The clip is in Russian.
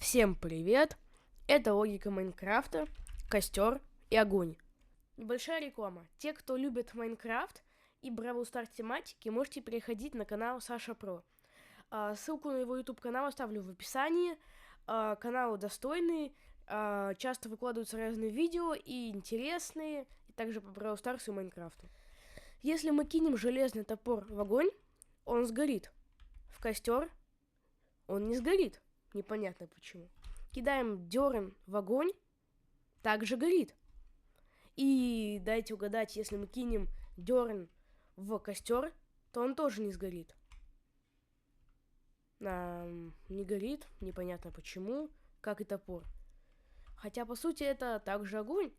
Всем привет! Это логика Майнкрафта, костер и огонь. Небольшая реклама. Те, кто любит Майнкрафт и Бравл Старс тематики, можете переходить на канал Саша Про. Ссылку на его YouTube канал оставлю в описании. Канал достойный, часто выкладываются разные видео и интересные, и также по Бравл Старсу и Майнкрафту. Если мы кинем железный топор в огонь, он сгорит. В костер он не сгорит. Непонятно почему. Кидаем дерн в огонь, также горит. И дайте угадать, если мы кинем дерн в костер, то он тоже не сгорит. Не горит, непонятно почему, как и топор. Хотя, по сути, это также огонь.